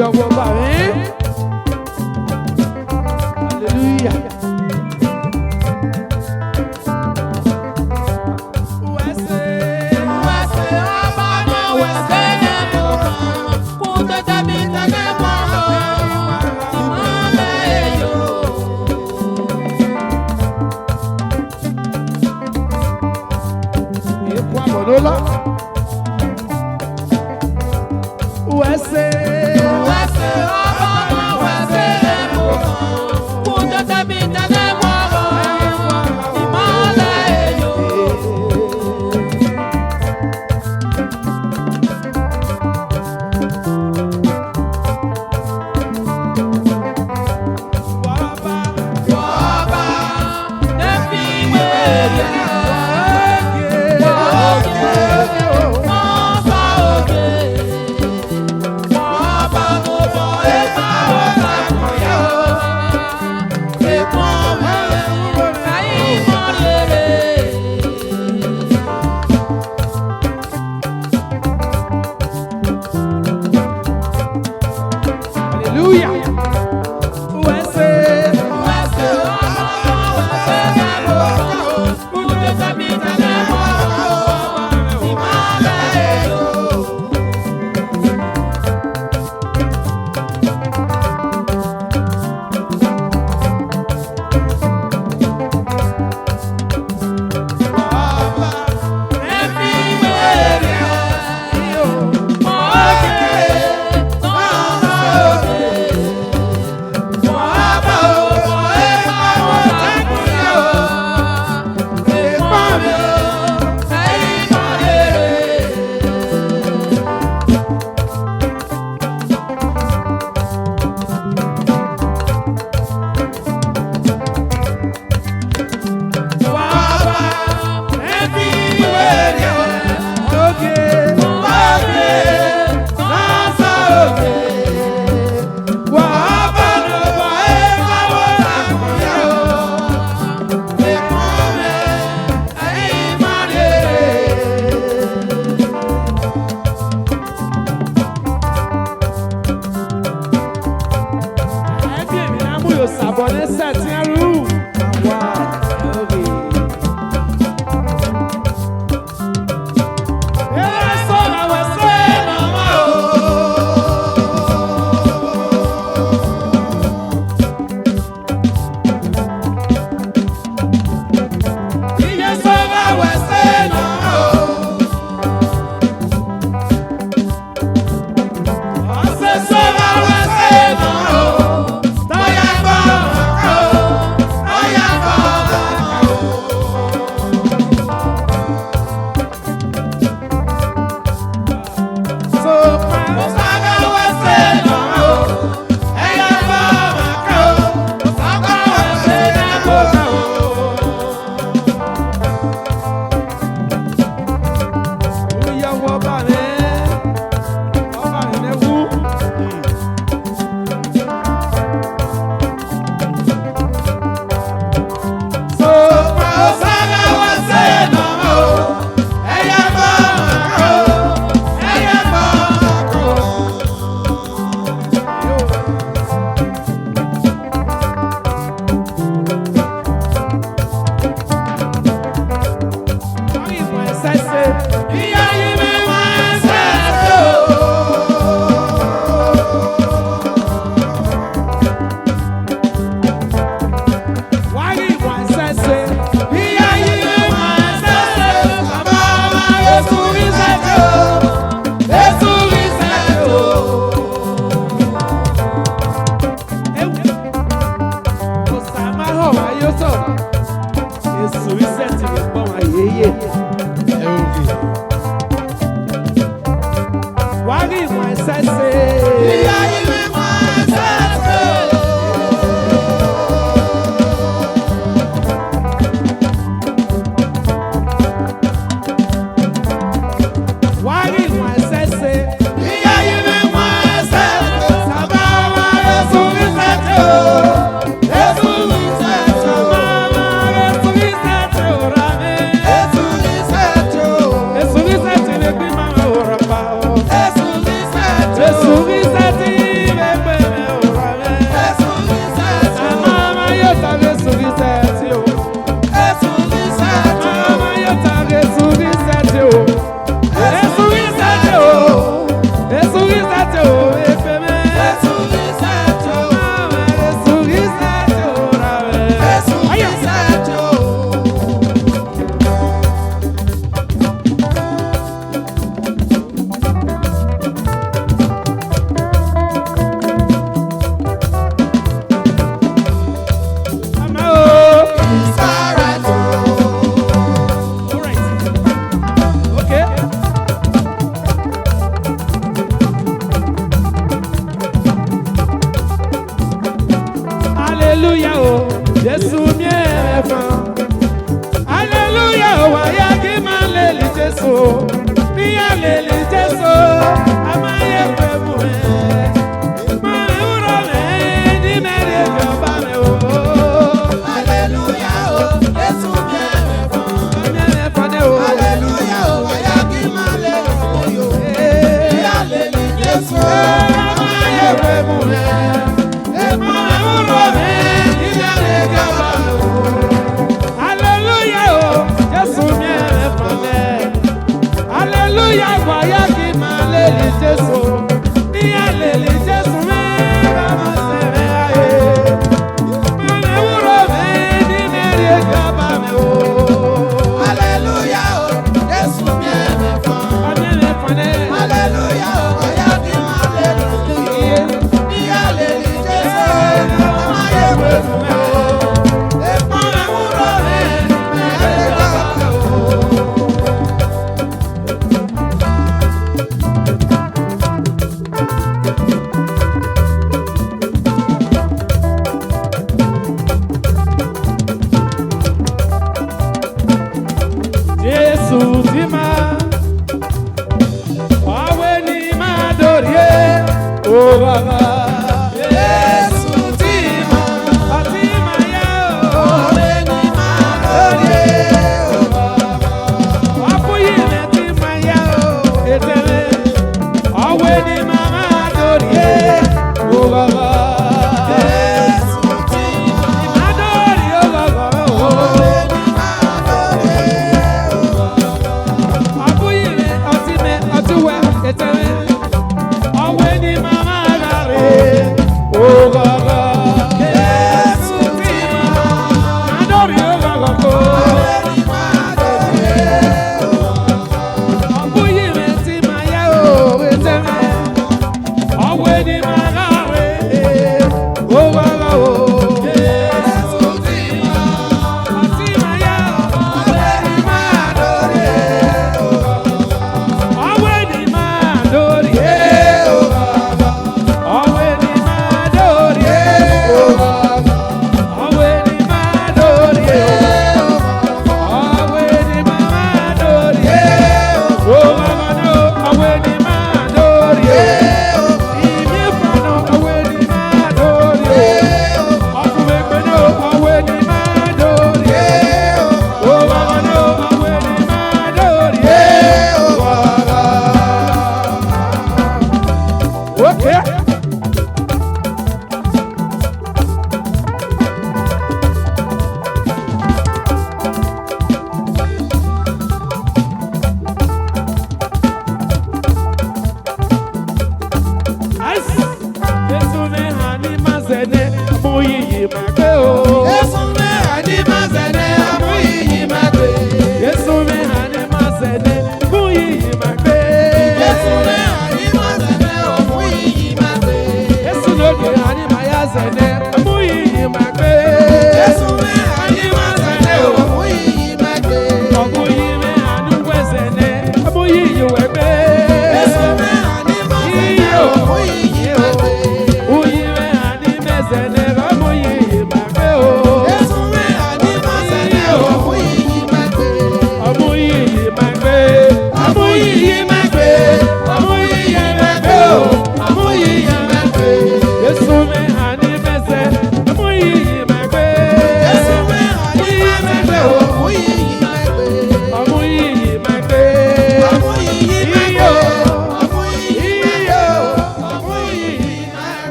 Oh,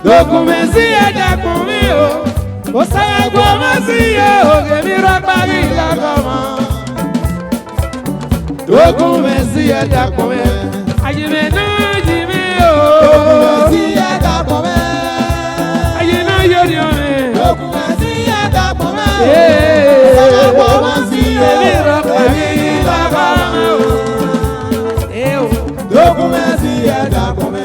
Documenti ẹ̀dàkùnmí o, ó sáyàgbọ́ ọmọ sí yẹ òkè mi rọ́pàrí lágọ́mọ́. Documenti ẹ̀dàkùnmí, àjìmẹ̀ náà jìmí o. Documenti ẹ̀dàkùnmí, àjìmẹ̀ náà yóò ní ọ̀rẹ́. Documenti ẹ̀dàkùnmí, ó sáyàgbọ́ ọmọ sí yẹ òkè mi rọ́pàrí lágọ́mọ́. Documenti ẹ̀dàkùnmí.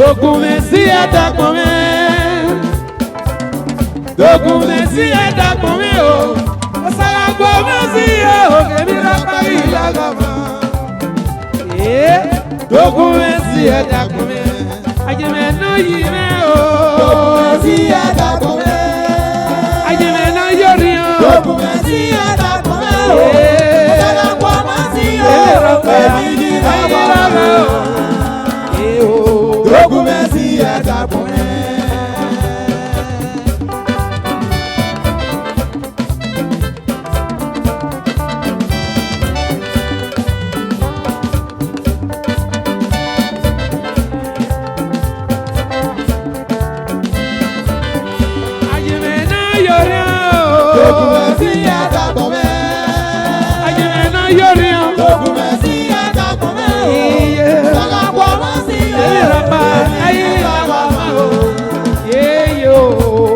Documenti ẹ̀dàkùnmí, documenti ẹ̀dàkùnmí o, ó sáyàgbọ́ ọmọ sí yẹ òkè mi rọ́pàrí lágọ́mọ́. Documenti ẹ̀dàkùnmí, àjìmẹ̀ náà yìí mẹ́ o. Documenti ẹ̀dàkùnmí, àjìmẹ̀ náà yóò rí o. Documenti ẹ̀dàkùnmí o, ó sáyàgbọ́ ọmọ sí yẹ òkè mi rọ́pàrí lágọ́mọ́. Documenti ẹ̀dàkùnmí. Àjìmẹ̀ náà yọrí o. Documenti ẹ̀dàkùnmí. Àjìmẹ̀ náà yọrí o. Documenti ẹ̀dàkùnmí o. Sáyàgbọ́ ọmọ sí yẹ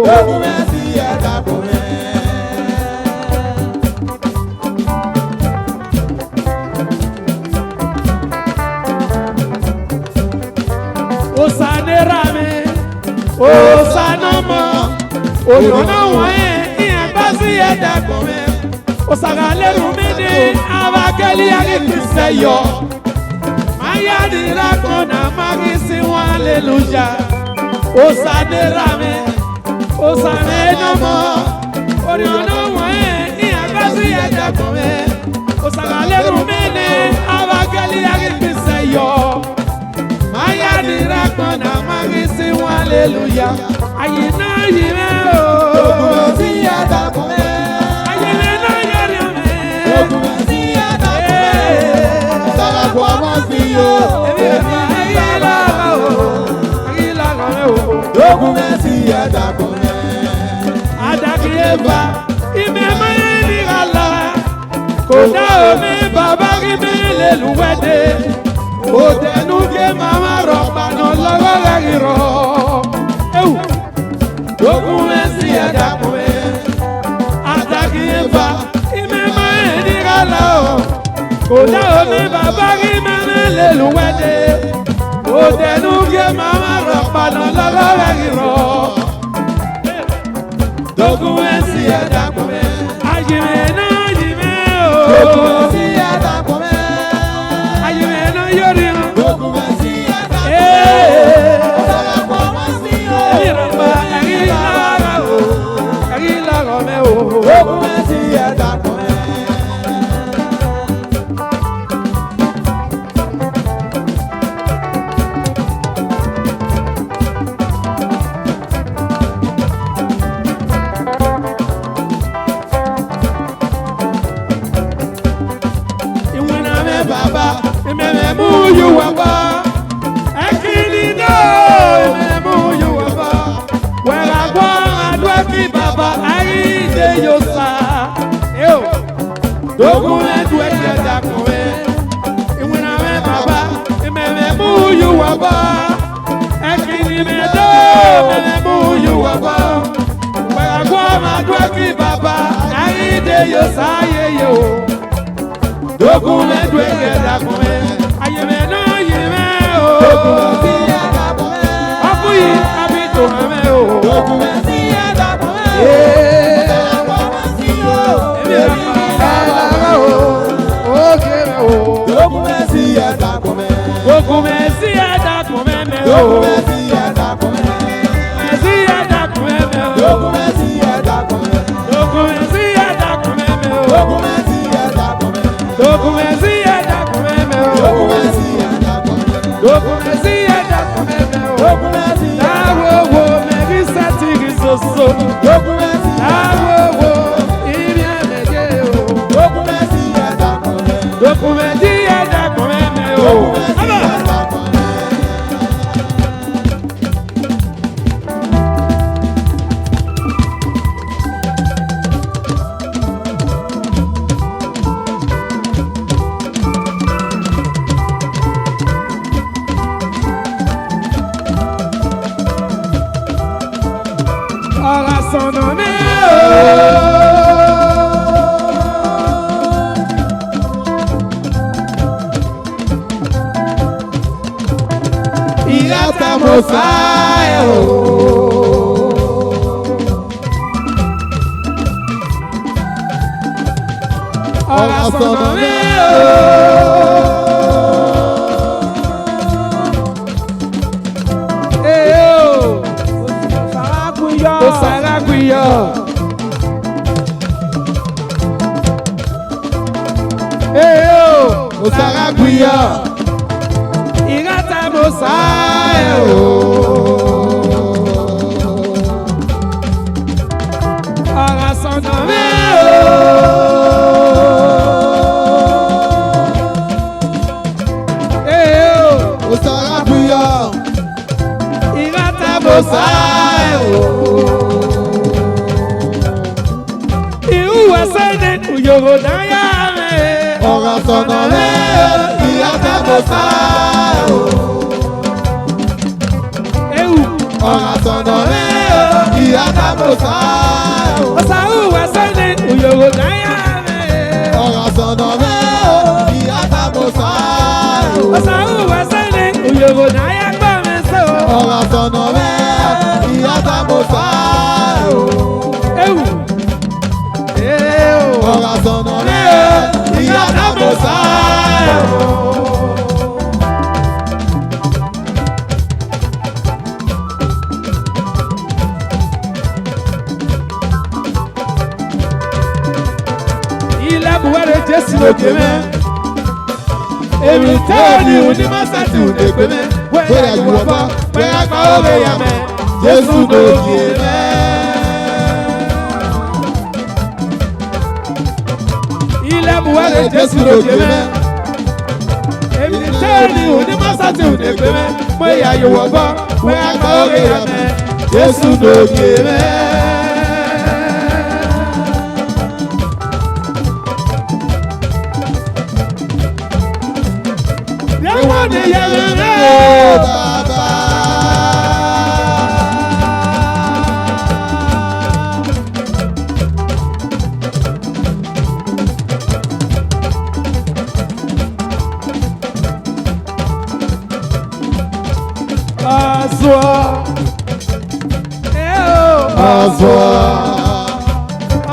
Documenti ẹ̀dàkùnmí. Osanera mi, osanamo, oyona wọ̀nyẹ ìyàgbá sí ẹ̀dàkùnmí. Osagalẹ́nu mi ní abakẹ́lí akíkísẹ́ yọ. Mayadira kona magisi wọn aleluya. Osanera mi, osanenamo, oyona wọ̀nyẹ ìyàgbá sí ẹ̀dàkùnmí. Osagalẹ́nu mi ní abakẹ́lí akíkísẹ́ yọ. Mayadira kona magisi wọn aleluya. Ayina yime o. Documenti ẹ̀dàkùnmí. Ayina náà yọrí mi. Documenti ẹ̀dàkùnmí. Sáyàgbọ́ ọmọ sí yẹ òkè mi rọ́pàrí. Documenti ẹ̀dàkùnmí. Adakiyeva ìmẹ̀mọ́ ẹni kàlà. Kò dá omi bàbá kí mi lè lùwẹ̀dẹ̀. Kò tẹnu ké màmá rọ̀pàná lọ́wọ́ rẹ̀ rọ̀. Documenti ẹ̀dàkùnmí. Adakiyeva ìmẹ̀mọ́ ẹni kàlà. Kò dá omi bàbá kí mi lè lùwẹ̀dẹ̀. Kò tẹnu ké màmá rọ̀pàná lọ́wọ́ rẹ̀ rọ̀. Documenti ẹ̀dàkùnmí. Àjìmẹ̀ náà yìmẹ̀ o. Documenti ẹ̀dàkùnmí. Àjìmẹ̀ náà yọrí o. Documenti ẹ̀dàkùnmí. Sáyàgbọ́ ọmọ sí yẹ ìrọ̀pá ẹ̀rí lára o. Ẹ̀rí lára mẹ́ o. Documenti ẹ̀dàkùnmí. Documenti ẹ̀dàkùnmí. Ìwìnà mẹ́ bàbá ìmẹ̀mẹ̀ mú yù wà bá. Ẹ̀kìnì mẹ́dọ́ mẹ́mẹ̀ mú yù wà bá. Wẹ̀rẹ̀gbọ́ màdúrà kí bàbá àyíndé yóò sáyé yẹ o. Documenti ẹ̀dàkùnmí. Àyẹ̀mẹ̀ náà yìí mẹ́ o. Documenti ẹ̀dàkùnmí. Ọkùnrin àbí tó mẹ́ o. Documenti ẹ̀dàkùnmí. Sáyàgbọ́ ọmọ sí yẹ òkè mi rọ́pàrí. Documenti ẹ̀dàkùnmí. Documenti ẹ̀dàkùnmí mẹ́ o. Documenti ẹ̀dàkùnmí. Documenti ẹ̀dàkùnmí. Documenti ẹ̀dàkùnmí mẹ́ o. Documenti ẹ̀dàkùnmí. sọ̀nà mi ìyá tá mo sá ẹ̀ o. Ọ̀rọ̀ sọ̀nà mi o. Osaraguyo. Osaraguyo. Ìrátà mo sá ẹ̀ o. Ọ̀rọ̀ sọ̀nà mi o. Osaraguyo. Ìrátà mo sá ẹ̀ o. Uyoro daya me. Ọ̀rọ̀ sọ̀nà mi ìyá tá mo sá o. Ọ̀rọ̀ sọ̀nà mi ìyá tá mo sá o. Ọ̀sàrù wà sẹ́ni uyoro daya me. Ọ̀rọ̀ sọ̀nà mi ìyá tá mo sá o. Ọ̀sàrù wà sẹ́ni uyoro daya gbọ́ mi sọ. Ọ̀rọ̀ sọ̀nà mi ìyá tá mo sá o. Ọ̀rọ̀ sọ̀nà mi ìyá tá mo sá o. Ilé buwẹ́rẹ́ Jésù lókè mẹ́. Èmi tẹ́ ní onímọ̀sátì òdèpé mẹ́. Wẹ́rẹ́ àyùwọ̀bọ̀ wẹ́rẹ́ àgbà òwe yà mẹ́. Jésù lókè mẹ́. Buware Jésù lókè mẹ́. Èmi tẹ́ẹ̀lì onímọ̀sátì òdèpé mẹ́. Mo yà yòwò bọ́, mo yà gbọ́ òwe yà mẹ́. Jésù lókè mẹ́. Yẹ́wọ́n ni yẹ́wọ́n rẹ̀ bàbá.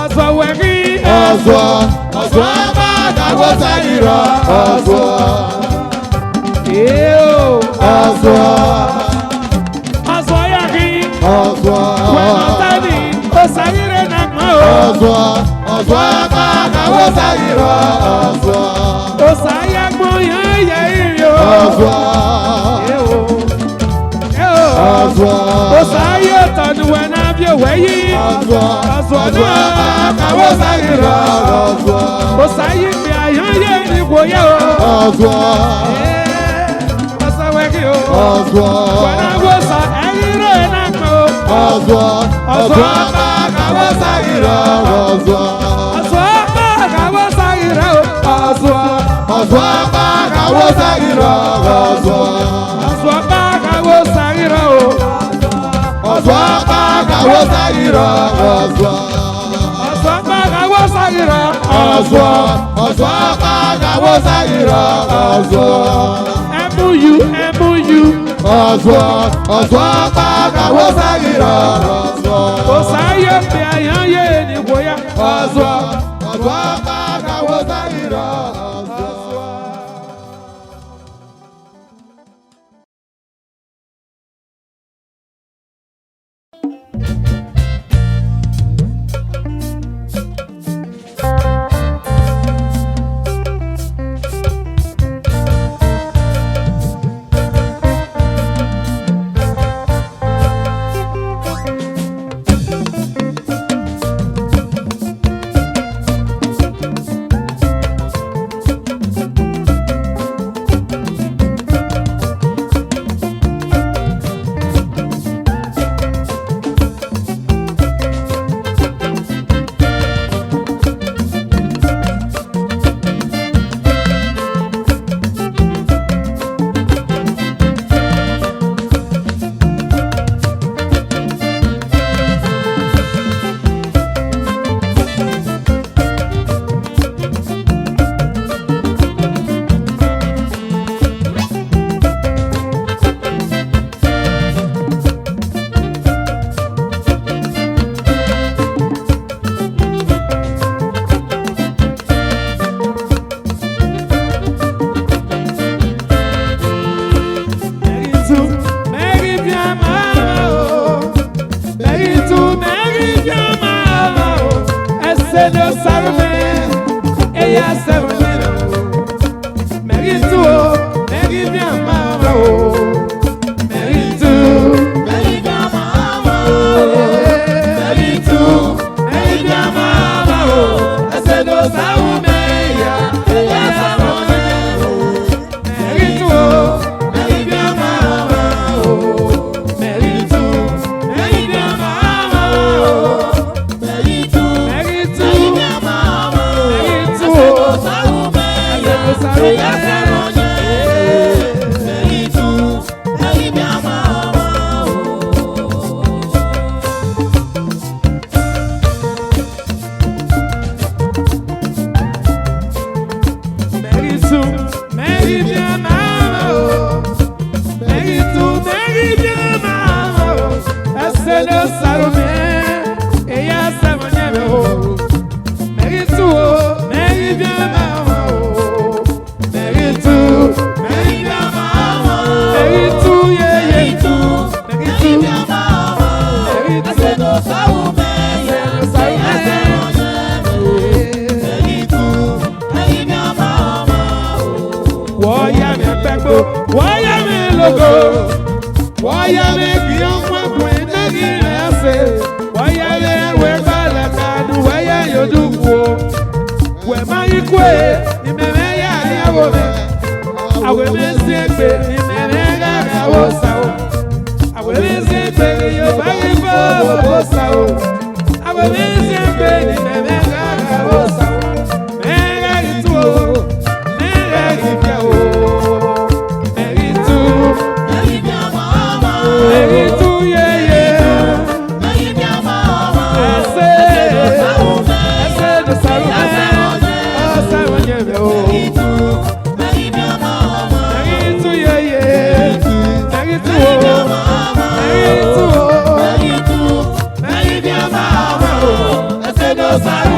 Ọ̀sọ̀ wẹ̀rí. Ọ̀sọ̀ bá dàgbọ́ sáyìrọ̀. Ọ̀sọ̀ yàrí. Wẹ̀mọ̀tánì ó sáyìrẹ̀ nàgbọ́n o. Ọ̀sọ̀ bá dàgbọ́ sáyìrọ̀. Ó sáyàgbọ́n yẹn yẹ ìrìn o. Osaye tọ̀nù wẹ̀ náà bí òwe yìí. Ọ̀sùn náà kàwé sáyìrọ̀. Osaye mi àyàn yé ní wòye o. Ọ̀sẹ̀ wẹ̀kì o. Wẹ̀nà wòsàn ẹ̀yìn rẹ̀ náà kàn o. Ọ̀sùn náà kàwé sáyìrọ̀. Ọ̀sùn náà kàwé sáyìrọ̀ o. Ọ̀sùn náà kàwé sáyìrọ̀. Ọ̀sùn náà kàwé sáyìrọ̀ o. Ọ̀sùnpá kàwé sáyìrọ̀. Ọ̀sùnpá kàwé sáyìrọ̀. Ọ̀sùnpá kàwé sáyìrọ̀. Ẹ̀múyú. Ọ̀sùnpá kàwé sáyìrọ̀. Òsáyé fi àyàn yé ni wòyà. Ọ̀sùnpá kàwé sáyìrọ̀. ese no sabe, ella se muere. Meritu, meri mi amaba o. Meritu, meri mi amaba o. Meritu, meri mi amaba o. Ese no sabe, ella se muere. Meritu, meri mi amaba o. Meritu, meri mi amaba o. Meritu, meritu, meri mi amaba o. Meritu, ese no sabe.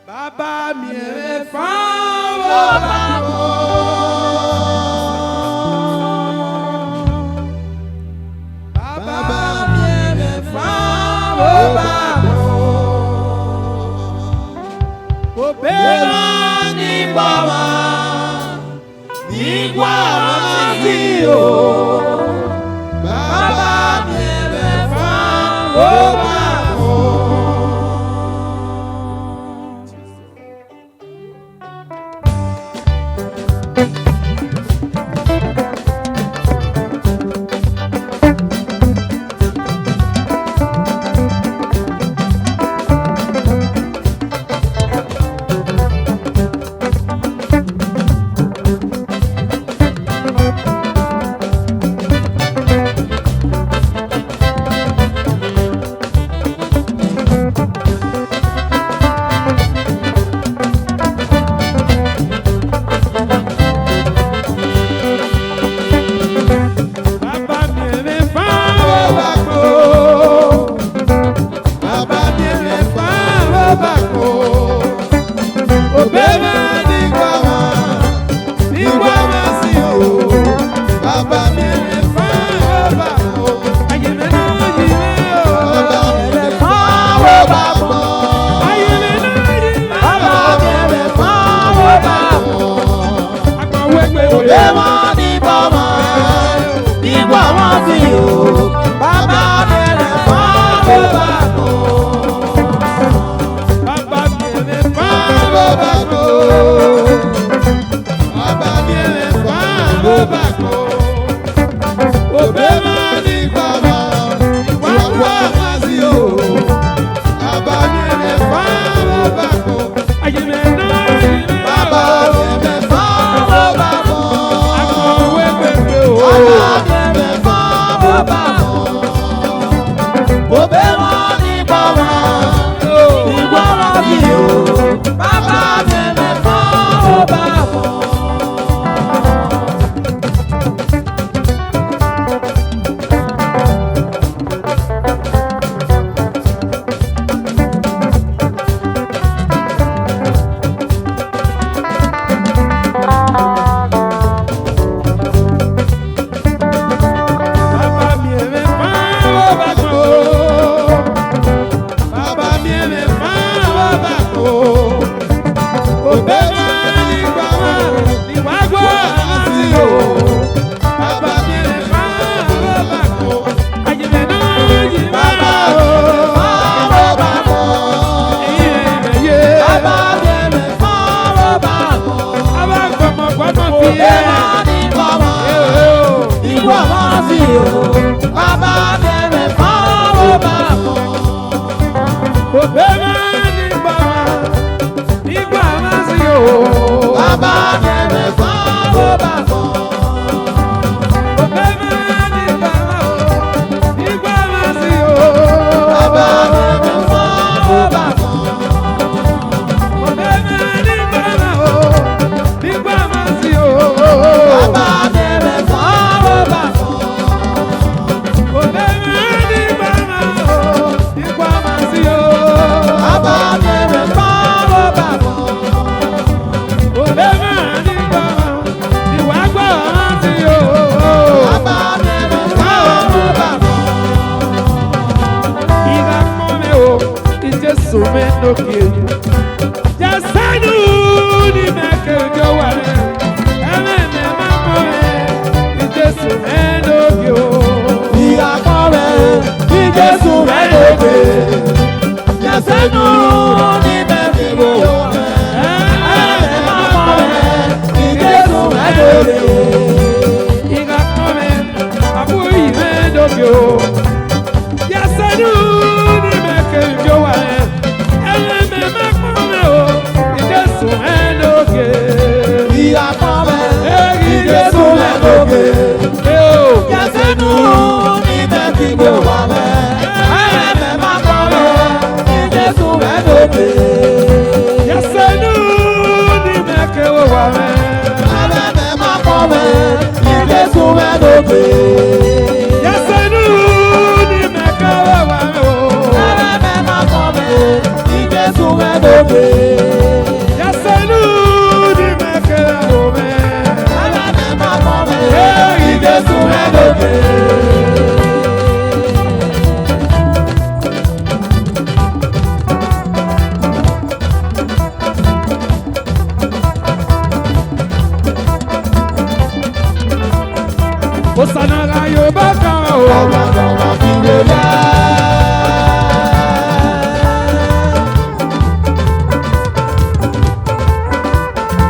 Bàbá mi ẹ̀ fáwọn bàbá. Bàbá mi ẹ̀ fáwọn bàbá. Òbẹ́wà ní bàbá, nígbà wọn sí o. Bàbá mi ẹ̀ fáwọn bàbá.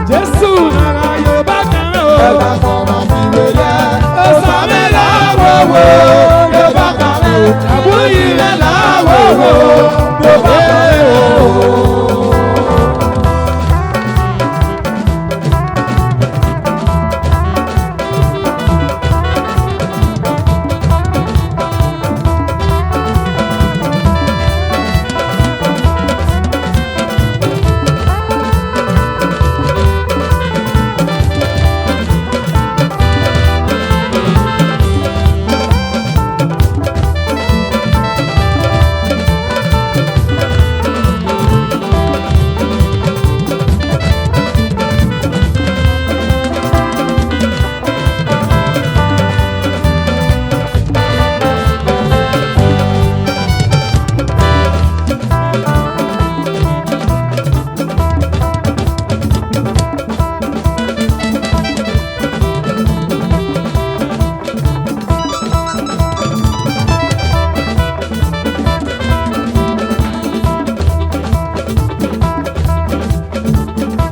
Jésù náà yóò bá kan o. Ọ̀sàmì làwọ̀wọ̀ yóò bá kan o. Àbúyí rẹ̀ làwọ̀wọ̀ yóò bá kan o.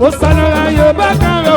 Ọ̀sàmì yóò bá kan o.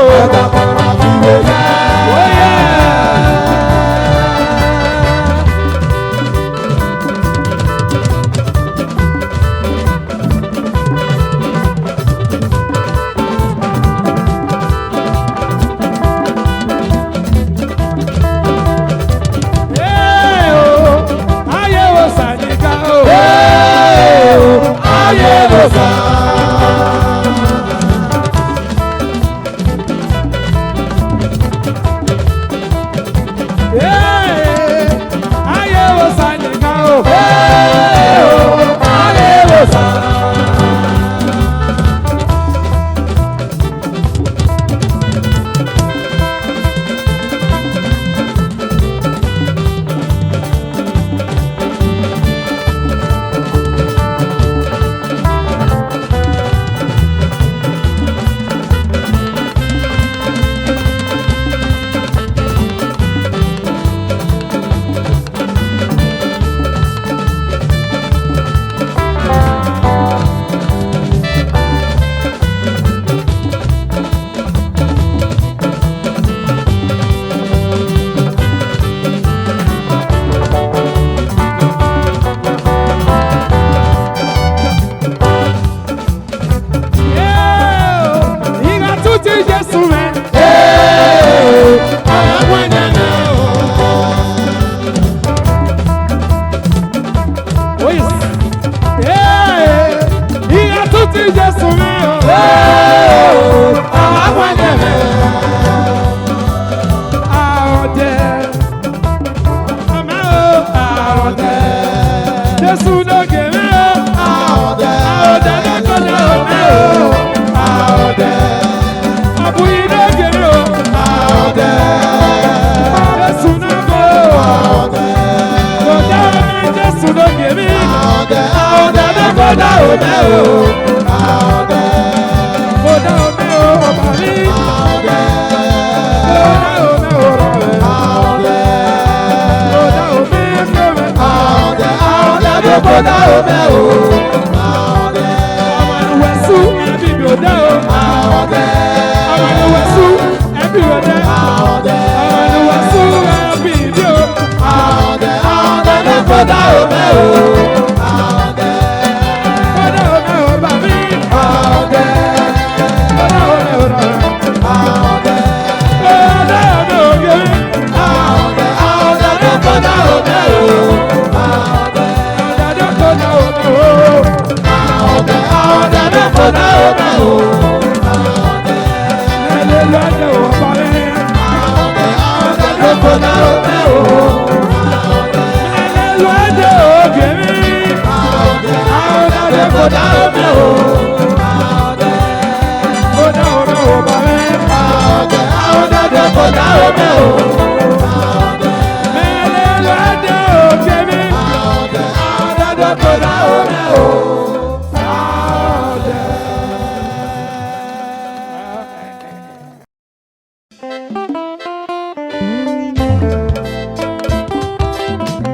Oh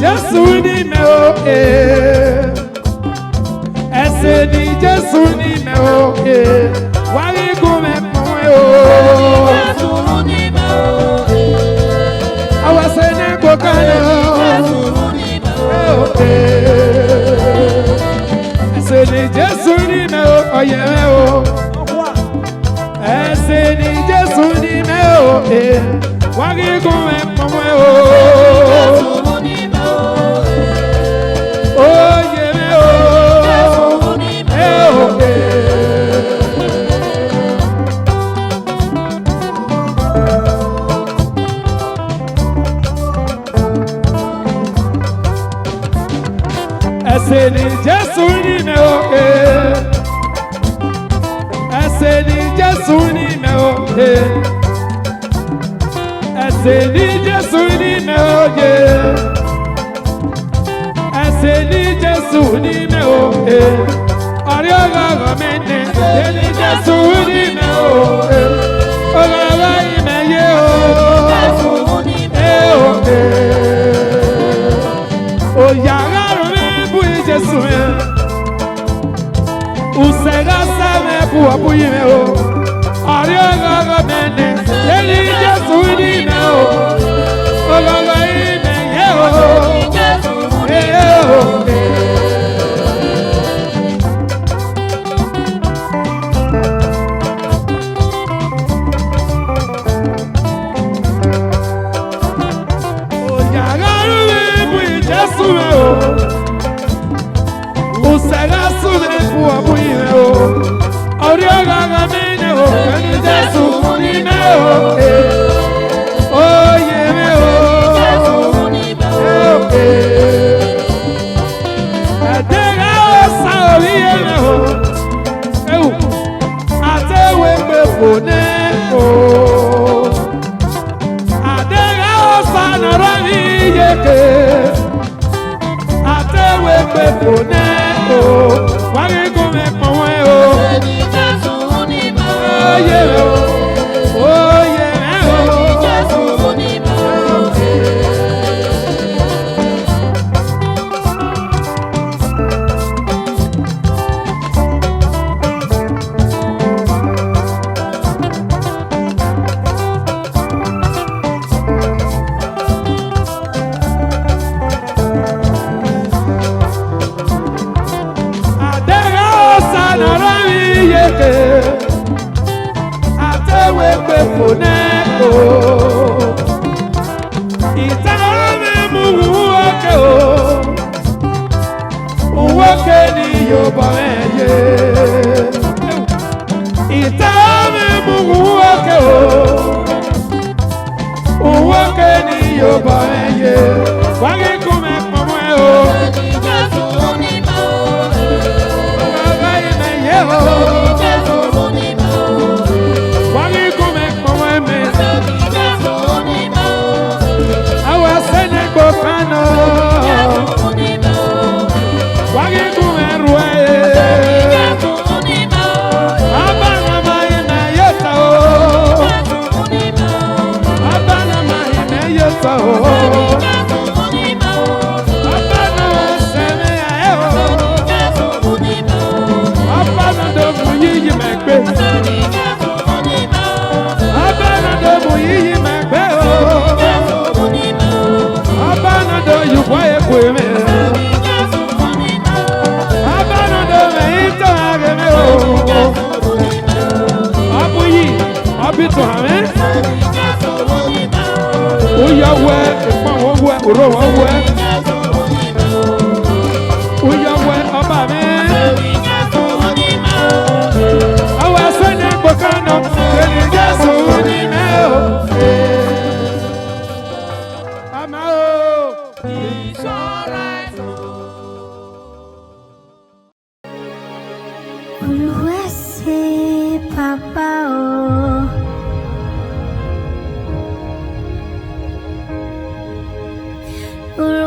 Jésù ní mẹ́ o. Ẹsẹ̀ ní Jésù ní mẹ́ o. Wárí gùn mẹ́ pọ̀n o. Jésù ní mẹ́ o. Àwọn ẹsẹ̀ ní gbọ̀ngàn o. Jésù ní mẹ́ o. Ẹsẹ̀ ní Jésù ní mẹ́ o. Ọ̀yẹ̀ mẹ́ o. Ẹsẹ̀ ní Jésù ní mẹ́ o. Wárí gùn mẹ́ pọ̀n o. Jésù ní mẹ́ o. Ọ̀yẹ̀ mẹ́ o. Jésù ní mẹ́ o. Ẹsẹ̀ ní Jésù ní mẹ́ o. Ẹsẹ̀ ní Jésù ní mẹ́ o. Ẹsẹ̀ ní Jésù ní mẹ́ o. Ẹsẹ̀ ní Jésù ní mẹ́ o. Ọ̀rẹ́ ọ̀rọ̀ mi ní ẹsẹ̀ ní Jésù ní mẹ́ o. Ọ̀rọ̀ ọ̀rọ̀ ìmẹ̀ yé o. Jésù ní mẹ́ o. Oyara rome buyi Jesu me, usega same buwa buyi me o. Ari ogogo mene, yeli Jesu ni me o. Ogogo ime ye o, ye o. Oyara rome buyi Jesu me o. Usega sume buwa buyi me o. Ari ogogo mene o, yeli Jesu ni me o. Oye me o. Adega osa oye me o. Atewe me fone o. Adega osa noro mi yeke. Atewe me fone o. Wage go me pon o. Jésù ní mẹ́ o. Oye me o. Oye me o. Jésù ní mẹ́ o. Adega osa noro mi yeke. Atewe pe fone o. Ìtara mi mú wúwọ́kẹ́ o. Wúwọ́kẹ́ ni yóò bọ̀ ẹ̀yẹ. Ìtara mi mú wúwọ́kẹ́ o. Wúwọ́kẹ́ ni yóò bọ̀ ẹ̀yẹ. Wáyé kún mi pọ̀mọ́ ẹ o. Jésù ní mẹ́ o. Bàbá ìmẹ̀ yẹ o. Jésù ní mẹ́ o. Wáyé kún mi pọ̀mọ́ ẹ mi. Jésù ní mẹ́ o. Àwọn ẹsẹ̀ni gbọ́ kánò. Jésù ní mẹ́ o. Wáyé kún mi rú ẹ. Jésù ní mẹ́ o. Abánamá ìmẹ̀ yẹ ta o. Jésù ní mẹ́ o. Abánamá ìmẹ̀ yẹ ta o. Jésù ní mẹ́ o. Abánamá sẹ́mi ẹ̀ o. Jésù ní mẹ́ o. Abánadọ́mù yíyí mẹ́gbẹ́. Jésù ní mẹ́ o. Abánadọ́mù yíyí mẹ́gbẹ́ o. Jésù ní mẹ́ o. Abánadọ́ yùbọ̀ èkó mi. Jésù ní mẹ́ o. Abánadọ́ mẹ́yìn tó àgẹ̀ mi o. Jésù ní mẹ́ o. Ọbú yìí, ọbí tó hàn mí. Jésù ní mẹ́ o. Ó yọ wẹ, ìpọ́n wọ́n wẹ, òró wọ́n wẹ. Jésù ní mẹ́ o. Ó yọ wẹ ọba mi. Jésù ní mẹ́ o. Àwọn ẹsẹ̀ni gbọ́ kánò. Èmi Jésù ní mẹ́ o. Àmà o. Olúwa ṣe bàbá o. Olúwa